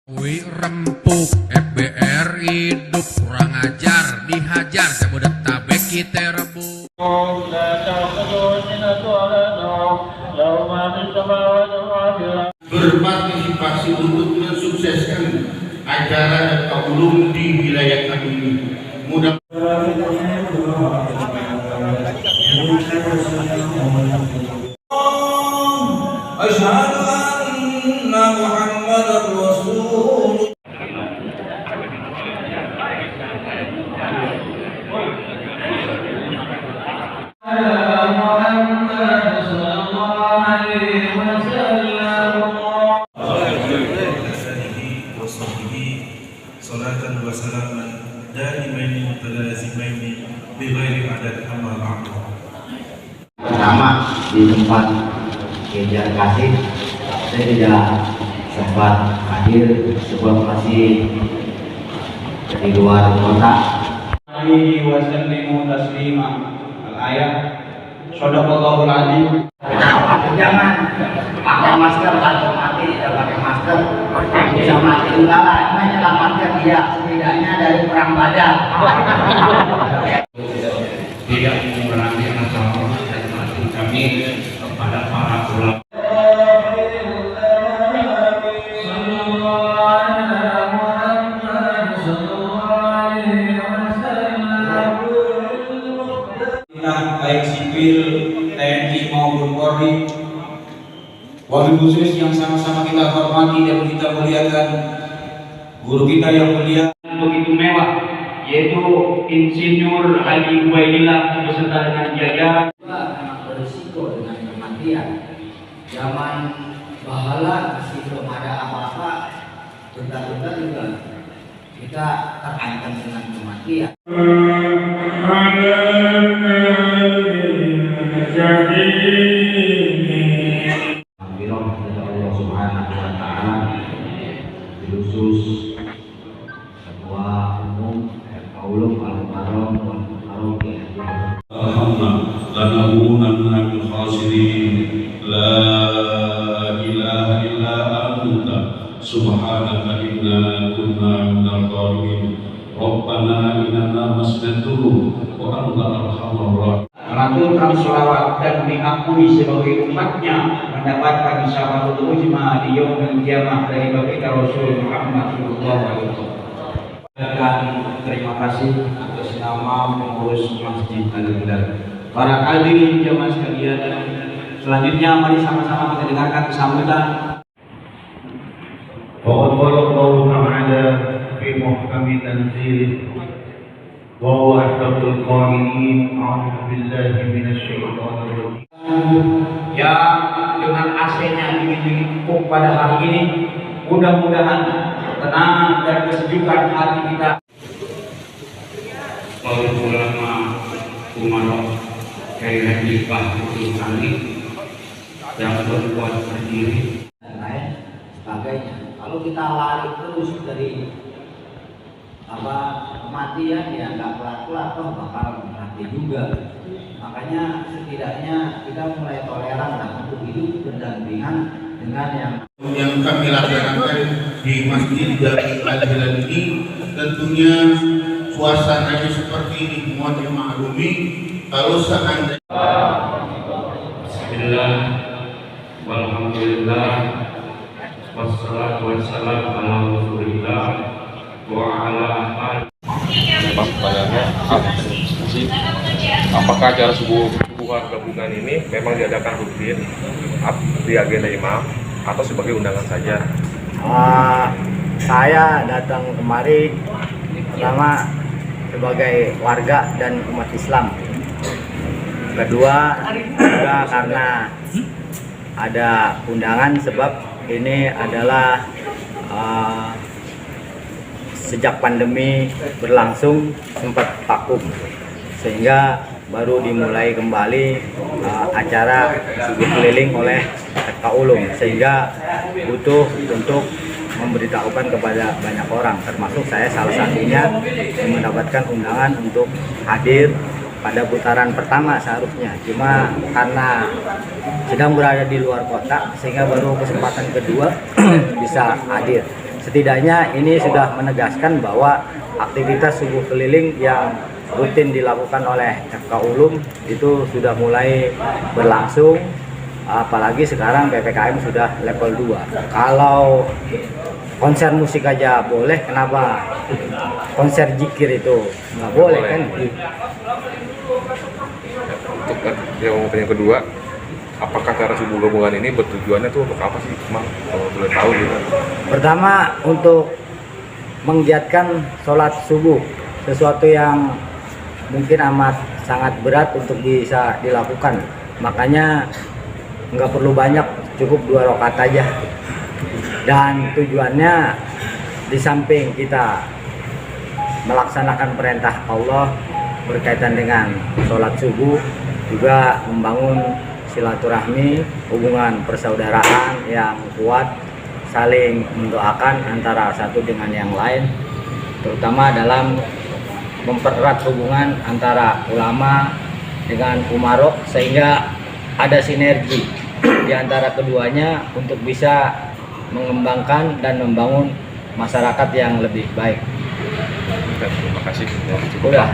Wih rempuk, FBR hidup kurang ajar, dihajar Jabodetabek kita rebut. Berpartisipasi untuk mensukseskan acara dan taulum di wilayah kami ini. Mudah Asyhadu anna Muhammadar Rasul. Salatan wa salaman daimaini mutalazimaini bi ghairi adad amma ba'd. Pertama di tempat kejar kasih saya tidak sempat hadir sebab masih di luar kota. Alaihi wasallimu taslima. Al-ayat Shadaqallahul adzim. Jangan pakai masker atau mati tidak pakai masker bisa mati enggak lah, menyelamatkan dia setidaknya dari perang Badar. tidak mengurangi rasa hormat dan mati kami kepada para ulama. Baik sipil, TNI maupun Polri, wabil khusus yang sama-sama kita hormati dan kita muliakan, guru kita yang mulia begitu mewah, yaitu Insinyur Ali Huwailillah beserta dengan jajaran. Memang berisiko dengan kematian. Zaman bahala masih belum ada apa-apa, bentar-bentar juga kita terancam dengan kematian. Allah Subhanahu wa Ta'ala, khusus Ketua Umum Kaulum Al-Mukarram wal Mukarram lanakunanna minal khasirin. La ilaha illa anta subhanaka inna kunna minal dhalimin. Rabbana innana masnadun wa anta arhamar rahim. Melaturkan sholawat dan diakui sebagai umatnya mendapatkan syafaat uzma di yaumil qiyamah dari baginda Rasul Muhammad sallallahu alaihi wasallam. Terima kasih atas nama pengurus Masjid Al-Hilal. Para hadirin jamaah sekalian, selanjutnya mari sama-sama kita dengarkan sambutan. وقد قال الله تعالى في محكم تنزيله وهو أحق القائلين أعوذ بالله من الشيطان الرجيم. Yang dengan AC-nya dingin-dingin pada hari ini, mudah-mudahan ketenangan dan kesejukan hati kita. Para ulama umarok kayak hibah kali yang berbuat sendiri dan lain sebagainya. Kalau kita lari terus dari kematian ya nggak kelar-kelar, toh bakal mati juga. Makanya setidaknya kita mulai toleran lah untuk hidup berdampingan dengan yang kami laksanakan di Masjid Al-Hilal ini. Tentunya suasananya seperti ini mohon dimaklumi kalau seandainya. Bismillah walhamdulillah wassalatu wassalamu ala rasulillah wa ala alihi. Apakah acara subuh gabungan ini memang diadakan rutin di agenda imam atau sebagai undangan saja? Saya datang kemari pertama sebagai warga dan umat Islam. Kedua juga karena ada undangan sebab ini adalah sejak pandemi berlangsung sempat vakum sehingga baru dimulai kembali acara subuh keliling oleh FK Ulum, sehingga butuh untuk memberitahukan kepada banyak orang, termasuk saya salah satunya yang mendapatkan undangan untuk hadir pada putaran pertama seharusnya, cuma karena sedang berada di luar kota sehingga baru kesempatan kedua bisa hadir. setidaknya ini sudah menegaskan bahwa aktivitas subuh keliling yang rutin dilakukan oleh FK Ulum itu sudah mulai berlangsung, apalagi sekarang PPKM sudah level 2. Kalau konser musik aja boleh, kenapa konser zikir itu nggak boleh kan? Untuk yang kedua, apakah cara subuh gabungan ini bertujuannya tuh untuk apa sih, Mang? Kalau boleh tahu gitu. Pertama, untuk menggiatkan sholat subuh, sesuatu yang mungkin amat sangat berat untuk bisa dilakukan. Makanya nggak perlu banyak, cukup 2 rakaat aja. Dan tujuannya di samping kita melaksanakan perintah Allah berkaitan dengan sholat subuh, juga membangun silaturahmi, hubungan persaudaraan yang kuat, saling mendoakan antara satu dengan yang lain, terutama dalam mempererat hubungan antara ulama dengan umarok, sehingga ada sinergi di antara keduanya untuk bisa mengembangkan dan membangun masyarakat yang lebih baik. Terima kasih. Udah.